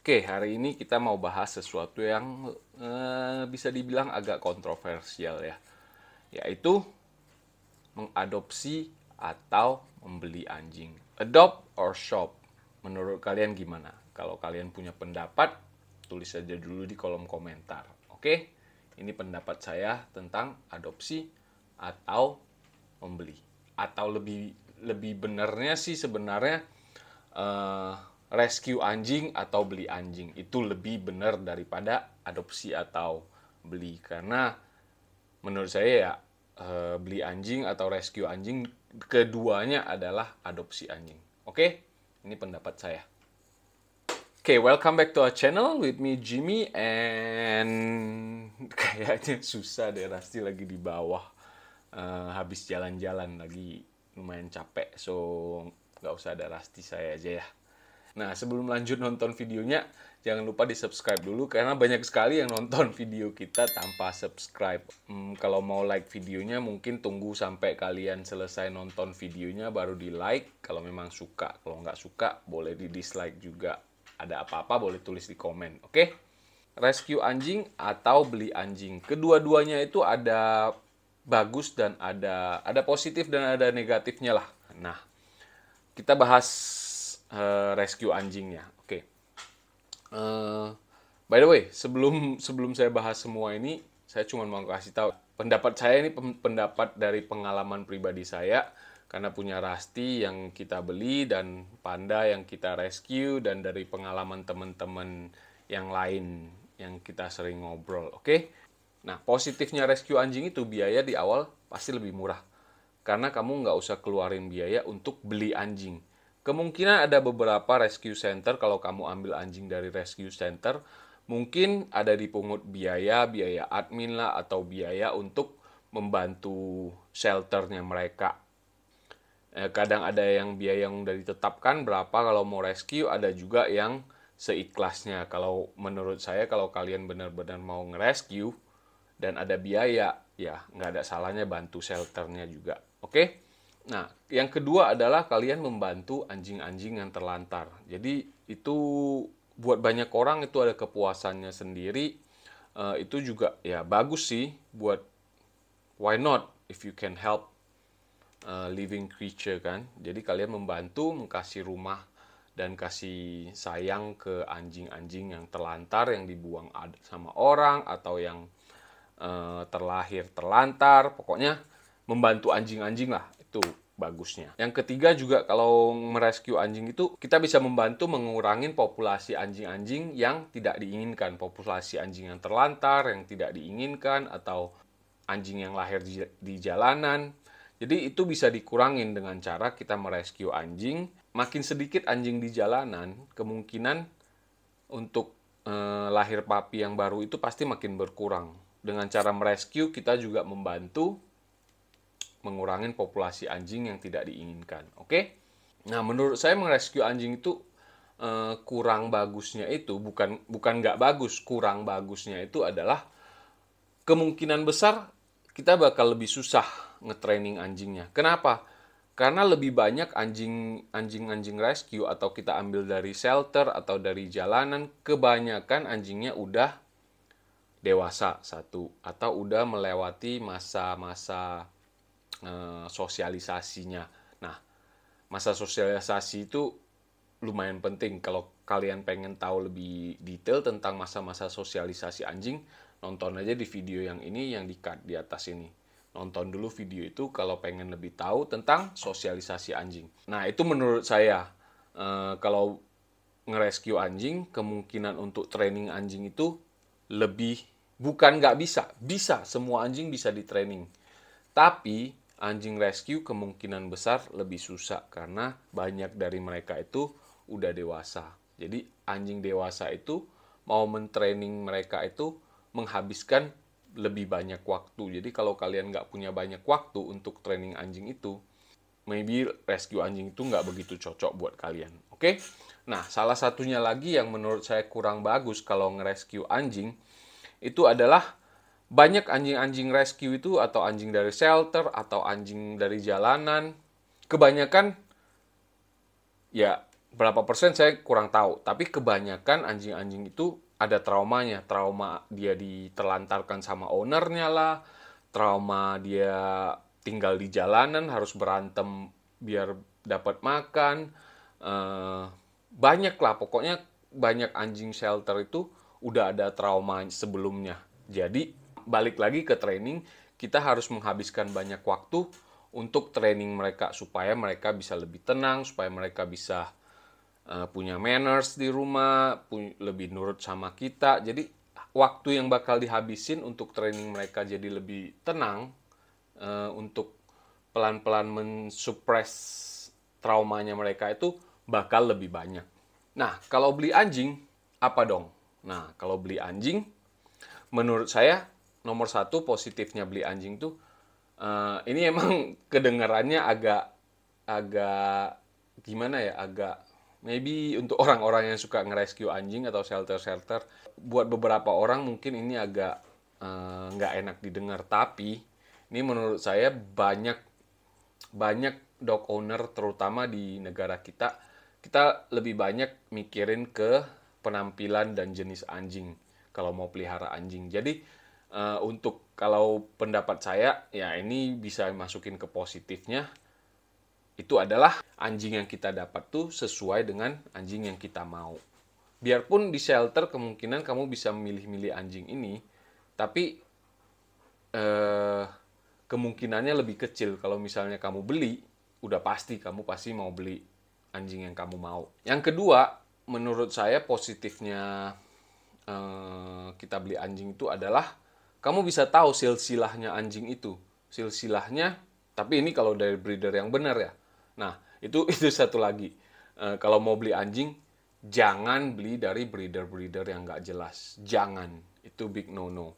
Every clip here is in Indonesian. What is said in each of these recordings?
Oke, hari ini kita mau bahas sesuatu yang bisa dibilang agak kontroversial ya, yaitu mengadopsi atau membeli anjing. Adopt or shop? Menurut kalian gimana? Kalau kalian punya pendapat, tulis saja dulu di kolom komentar. Oke, ini pendapat saya tentang adopsi atau membeli. Atau lebih benarnya sih sebenarnya eh, rescue anjing atau beli anjing itu lebih benar daripada adopsi atau beli, karena menurut saya ya beli anjing atau rescue anjing keduanya adalah adopsi anjing. Oke, ini pendapat saya. Oke, welcome back to our channel with me Jimmy, and kayaknya susah deh, Rasti lagi di bawah. Habis jalan-jalan lagi lumayan capek, so nggak usah ada Rasti, saya aja ya. Nah, sebelum lanjut nonton videonya, jangan lupa di-subscribe dulu karena banyak sekali yang nonton video kita tanpa subscribe. Kalau mau like videonya mungkin tunggu sampai kalian selesai nonton videonya baru di-like kalau memang suka. Kalau nggak suka boleh di-dislike juga. Ada apa-apa boleh tulis di komen, oke? Rescue anjing atau beli anjing. Kedua-duanya itu ada bagus dan ada positif dan ada negatifnya lah. Nah, kita bahas rescue anjingnya. Oke. By the way, sebelum saya bahas semua ini, saya cuma mau kasih tahu pendapat saya ini pendapat dari pengalaman pribadi saya, karena punya Rasti yang kita beli dan Panda yang kita rescue, dan dari pengalaman teman-teman yang lain yang kita sering ngobrol. Oke. Nah, positifnya rescue anjing itu biaya di awal pasti lebih murah, karena kamu nggak usah keluarin biaya untuk beli anjing. Kemungkinan ada beberapa rescue center, kalau kamu ambil anjing dari rescue center, mungkin ada dipungut biaya admin lah, atau biaya untuk membantu shelternya mereka. Kadang ada yang biaya yang udah ditetapkan berapa kalau mau rescue, ada juga yang seikhlasnya. Kalau menurut saya, kalau kalian benar-benar mau nge-rescue dan ada biaya, ya nggak ada salahnya bantu shelternya juga. Oke? Nah, yang kedua adalah kalian membantu anjing-anjing yang terlantar. Jadi itu buat banyak orang itu ada kepuasannya sendiri. Itu juga ya bagus sih buat, why not if you can help living creature kan. Jadi kalian membantu kasih rumah dan kasih sayang ke anjing-anjing yang terlantar, yang dibuang sama orang atau yang terlahir terlantar. Pokoknya membantu anjing-anjing lah, itu bagusnya. Yang ketiga juga, kalau merescue anjing itu kita bisa membantu mengurangi populasi anjing-anjing yang tidak diinginkan, populasi anjing yang terlantar yang tidak diinginkan, atau anjing yang lahir di jalanan. Jadi itu bisa dikurangin dengan cara kita merescue anjing. Makin sedikit anjing di jalanan, kemungkinan untuk lahir papi yang baru itu pasti makin berkurang. Dengan cara merescue, kita juga membantu mengurangi populasi anjing yang tidak diinginkan. Oke? Nah, menurut saya merescue anjing itu kurang bagusnya itu bukan nggak bagus, kurang bagusnya itu adalah kemungkinan besar kita bakal lebih susah ngetraining anjingnya. Kenapa? Karena lebih banyak anjing rescue atau kita ambil dari shelter atau dari jalanan, kebanyakan anjingnya udah dewasa satu, atau udah melewati masa-masa sosialisasinya. Nah, masa sosialisasi itu lumayan penting. Kalau kalian pengen tahu lebih detail tentang masa-masa sosialisasi anjing, nonton aja di video yang ini, yang di-cut di atas ini. Nonton dulu video itu kalau pengen lebih tahu tentang sosialisasi anjing. Nah, itu menurut saya, kalau nge-rescue anjing, kemungkinan untuk training anjing itu lebih, bukan nggak bisa, semua anjing bisa di training. Tapi anjing rescue kemungkinan besar lebih susah karena banyak dari mereka itu udah dewasa. Jadi anjing dewasa itu mau mentraining mereka itu menghabiskan lebih banyak waktu. Jadi kalau kalian nggak punya banyak waktu untuk training anjing itu, maybe rescue anjing itu nggak begitu cocok buat kalian. Oke? Nah, salah satunya lagi yang menurut saya kurang bagus kalau nge-rescue anjing, itu adalah banyak anjing-anjing rescue itu, atau anjing dari shelter atau anjing dari jalanan, kebanyakan ya Berapa persen saya kurang tahu, tapi kebanyakan anjing-anjing itu ada traumanya. Trauma dia ditelantarkan sama ownernya lah, trauma dia tinggal di jalanan harus berantem biar dapat makan. Eh, Banyak lah, pokoknya banyak anjing shelter itu udah ada trauma sebelumnya. Jadi balik lagi ke training, kita harus menghabiskan banyak waktu untuk training mereka supaya mereka bisa lebih tenang, supaya mereka bisa punya manners di rumah, lebih nurut sama kita. Jadi waktu yang bakal dihabisin untuk training mereka jadi lebih tenang, untuk pelan-pelan mensuppress traumanya mereka itu bakal lebih banyak. Nah, kalau beli anjing, apa dong? Nah, kalau beli anjing, menurut saya nomor satu positifnya beli anjing tuh, ini emang kedengarannya agak agak gimana ya, agak maybe untuk orang-orang yang suka nge-rescue anjing atau shelter-shelter, buat beberapa orang mungkin ini agak nggak enak didengar, tapi ini menurut saya banyak banyak dog owner terutama di negara kita, kita lebih banyak mikirin ke penampilan dan jenis anjing kalau mau pelihara anjing. Jadi untuk kalau pendapat saya ya ini bisa masukin ke positifnya, itu adalah anjing yang kita dapat tuh sesuai dengan anjing yang kita mau. Biarpun di shelter kemungkinan kamu bisa memilih-milih anjing ini, tapi eh, kemungkinannya lebih kecil. Kalau misalnya kamu beli, udah pasti kamu pasti mau beli anjing yang kamu mau. Yang kedua, menurut saya positifnya kita beli anjing itu adalah kamu bisa tahu silsilahnya anjing itu. Silsilahnya, tapi ini kalau dari breeder yang benar ya. Nah, itu itu satu lagi. Kalau mau beli anjing, jangan beli dari breeder-breeder yang nggak jelas. Jangan. Itu big no-no.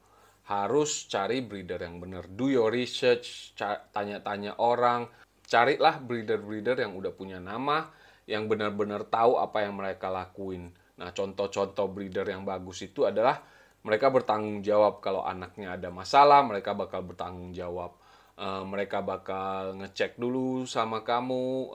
Harus cari breeder yang benar. Do your research, tanya-tanya orang. Carilah breeder-breeder yang udah punya nama, yang benar-benar tahu apa yang mereka lakuin. Nah, contoh-contoh breeder yang bagus itu adalah mereka bertanggung jawab kalau anaknya ada masalah, mereka bakal bertanggung jawab. Mereka bakal ngecek dulu sama kamu,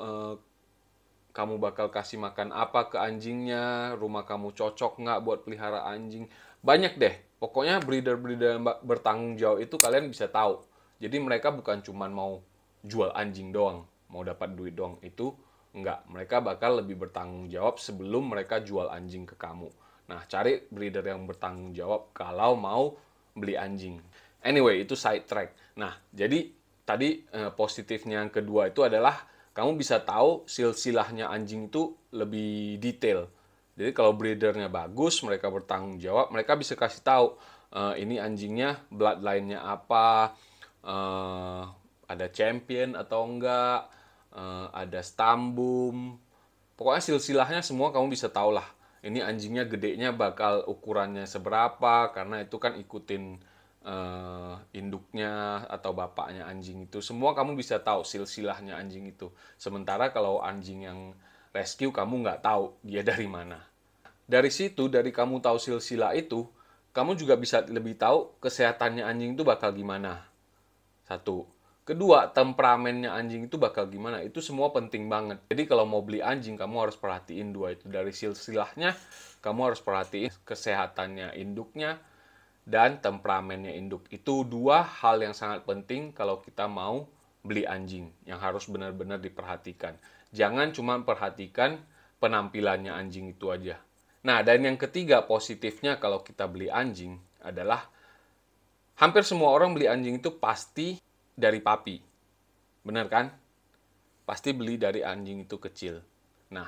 kamu bakal kasih makan apa ke anjingnya, rumah kamu cocok nggak buat pelihara anjing. Banyak deh, pokoknya breeder-breeder yang bertanggung jawab itu kalian bisa tahu. Jadi mereka bukan cuma mau jual anjing doang, mau dapat duit doang. Itu enggak, mereka bakal lebih bertanggung jawab sebelum mereka jual anjing ke kamu. Nah, cari breeder yang bertanggung jawab kalau mau beli anjing. Anyway, itu side track. Nah, jadi tadi positifnya yang kedua itu adalah kamu bisa tahu silsilahnya anjing itu lebih detail. Jadi kalau breedernya bagus, mereka bertanggung jawab, mereka bisa kasih tahu ini anjingnya bloodline-nya apa, eh, ada champion atau enggak, ada stambum. Pokoknya silsilahnya semua kamu bisa tahu lah. Ini anjingnya gedenya bakal ukurannya seberapa, karena itu kan ikutin induknya atau bapaknya anjing itu. Semua kamu bisa tahu silsilahnya anjing itu. Sementara kalau anjing yang rescue kamu nggak tahu dia dari mana. Dari situ, dari kamu tahu silsilah itu, kamu juga bisa lebih tahu kesehatannya anjing itu bakal gimana. Satu. Kedua, temperamennya anjing itu bakal gimana. Itu semua penting banget. Jadi kalau mau beli anjing, kamu harus perhatiin dua itu. Dari silsilahnya, kamu harus perhatiin kesehatannya induknya, dan temperamennya induk. Itu dua hal yang sangat penting kalau kita mau beli anjing, yang harus benar-benar diperhatikan. Jangan cuma perhatikan penampilannya anjing itu aja. Nah, dan yang ketiga positifnya kalau kita beli anjing adalah hampir semua orang beli anjing itu pasti dari papi. Benar kan? Pasti beli dari anjing itu kecil. Nah,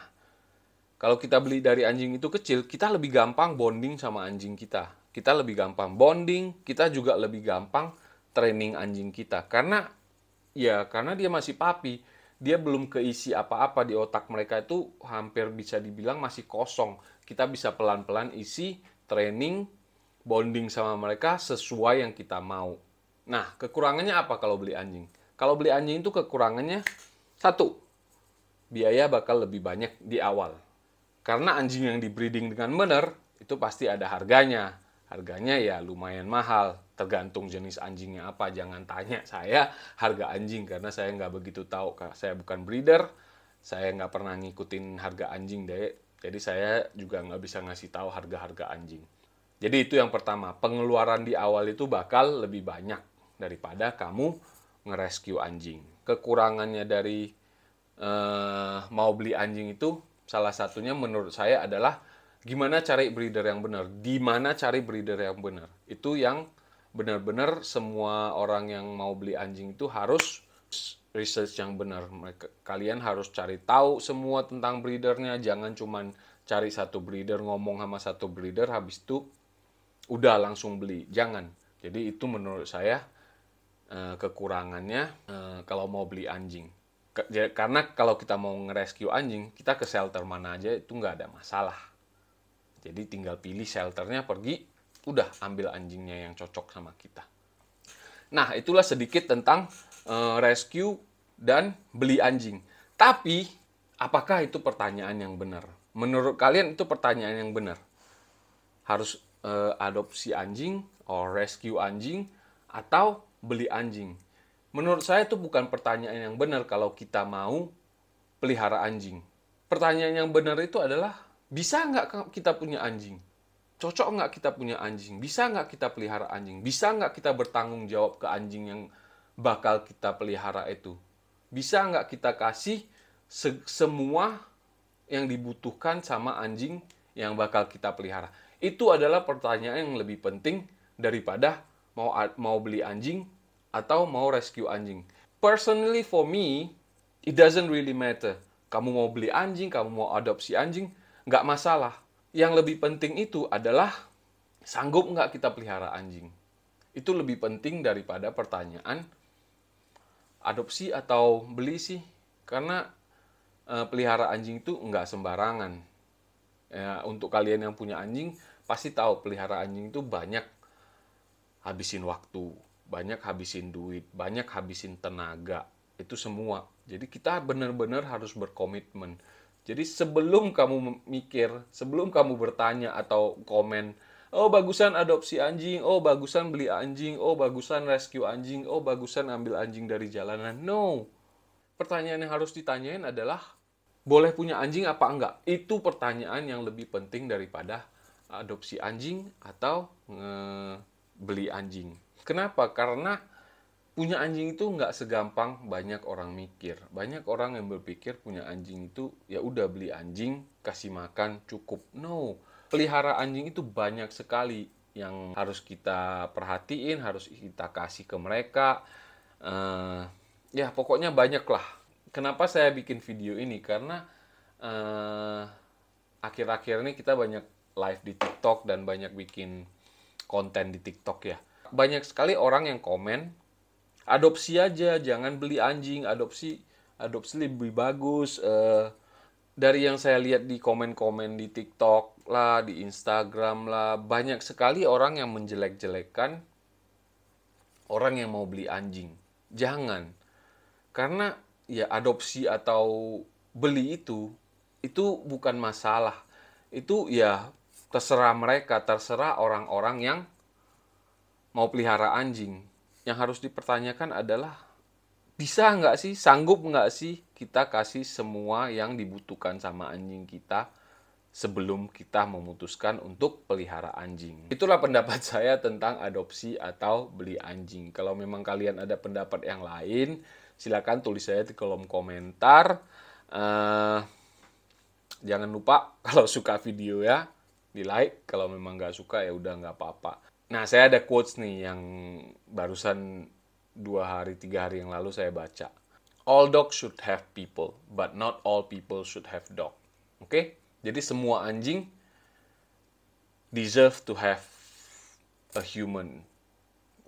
kalau kita beli dari anjing itu kecil, kita lebih gampang bonding sama anjing kita. Kita lebih gampang bonding, kita juga lebih gampang training anjing kita. Karena dia masih papi, dia belum keisi apa-apa di otak mereka, itu hampir bisa dibilang masih kosong. Kita bisa pelan-pelan isi, training, bonding sama mereka sesuai yang kita mau. Nah, kekurangannya apa kalau beli anjing? Kalau beli anjing itu kekurangannya, satu, biaya bakal lebih banyak di awal. Karena anjing yang di breeding dengan benar, itu pasti ada harganya. Harganya ya lumayan mahal, tergantung jenis anjingnya apa. Jangan tanya saya harga anjing, karena saya nggak begitu tahu. Saya bukan breeder, Saya nggak pernah ngikutin harga anjing deh. Jadi saya juga nggak bisa ngasih tahu harga-harga anjing. Jadi itu yang pertama, pengeluaran di awal itu bakal lebih banyak daripada kamu nge-rescue anjing. Kekurangannya dari mau beli anjing itu salah satunya menurut saya adalah gimana cari breeder yang benar, di mana cari breeder yang benar. Itu yang benar-benar semua orang yang mau beli anjing itu harus research yang benar. Kalian harus cari tahu semua tentang breedernya, jangan cuman cari satu breeder, ngomong sama satu breeder, habis itu udah langsung beli. Jangan. Jadi itu menurut saya kekurangannya kalau mau beli anjing. Karena kalau kita mau nge-rescue anjing, kita ke shelter mana aja itu nggak ada masalah. Jadi tinggal pilih shelternya, pergi, udah ambil anjingnya yang cocok sama kita. Nah, itulah sedikit tentang rescue dan beli anjing. Tapi, apakah itu pertanyaan yang benar? Menurut kalian itu pertanyaan yang benar? Harus adopsi anjing, or rescue anjing, atau beli anjing? Menurut saya itu bukan pertanyaan yang benar kalau kita mau pelihara anjing. Pertanyaan yang benar itu adalah, bisa nggak kita punya anjing? Cocok nggak kita punya anjing? Bisa nggak kita pelihara anjing? Bisa nggak kita bertanggung jawab ke anjing yang bakal kita pelihara itu? Bisa nggak kita kasih semua yang dibutuhkan sama anjing yang bakal kita pelihara? Itu adalah pertanyaan yang lebih penting daripada mau beli anjing atau mau rescue anjing. Personally for me, it doesn't really matter. Kamu mau beli anjing, kamu mau adopsi anjing, nggak masalah. Yang lebih penting itu adalah sanggup nggak kita pelihara anjing. Itu lebih penting daripada pertanyaan adopsi atau beli sih. Karena pelihara anjing itu nggak sembarangan. Ya, untuk kalian yang punya anjing, pasti tahu pelihara anjing itu banyak habisin waktu, banyak habisin duit, banyak habisin tenaga, itu semua. Jadi kita benar-benar harus berkomitmen. Jadi sebelum kamu mikir, sebelum kamu bertanya atau komen, oh bagusan adopsi anjing, oh bagusan beli anjing, oh bagusan rescue anjing, oh bagusan ambil anjing dari jalanan. No. Pertanyaan yang harus ditanyain adalah, boleh punya anjing apa enggak? Itu pertanyaan yang lebih penting daripada adopsi anjing atau beli anjing. Kenapa? Karena punya anjing itu nggak segampang banyak orang mikir. Banyak orang yang berpikir punya anjing itu ya udah beli anjing, kasih makan, cukup. No. Pelihara anjing itu banyak sekali yang harus kita perhatiin, harus kita kasih ke mereka. Ya pokoknya banyak lah. Kenapa saya bikin video ini? Karena akhir-akhir ini kita banyak live di TikTok dan banyak bikin konten di TikTok ya. Banyak sekali orang yang komen, adopsi aja, jangan beli anjing, adopsi lebih bagus. Dari yang saya lihat di komen-komen di TikTok lah, di Instagram lah, banyak sekali orang yang menjelek-jelekan orang yang mau beli anjing. Jangan. Karena ya adopsi atau beli itu bukan masalah. Itu ya terserah mereka, terserah orang-orang yang mau pelihara anjing. Yang harus dipertanyakan adalah, bisa nggak sih, sanggup nggak sih kita kasih semua yang dibutuhkan sama anjing kita sebelum kita memutuskan untuk pelihara anjing. Itulah pendapat saya tentang adopsi atau beli anjing. Kalau memang kalian ada pendapat yang lain, silakan tulis saya di kolom komentar. Jangan lupa kalau suka video ya, di like. Kalau memang nggak suka ya udah nggak apa-apa. Nah, saya ada quotes nih yang barusan 3 hari yang lalu saya baca. All dogs should have people, but not all people should have dog. Oke? Jadi semua anjing deserve to have a human.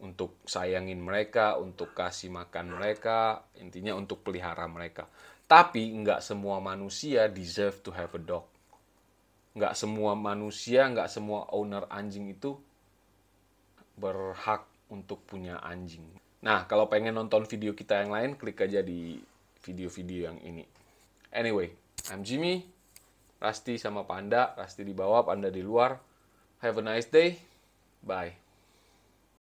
Untuk sayangin mereka, untuk kasih makan mereka, intinya untuk pelihara mereka. Tapi nggak semua manusia deserve to have a dog. Nggak semua manusia, nggak semua owner anjing itu berhak untuk punya anjing. Nah, kalau pengen nonton video kita yang lain, klik aja di video-video yang ini. Anyway, I'm Jimmy, Rasti sama Panda, Rasti di bawah, Panda di luar. Have a nice day. Bye.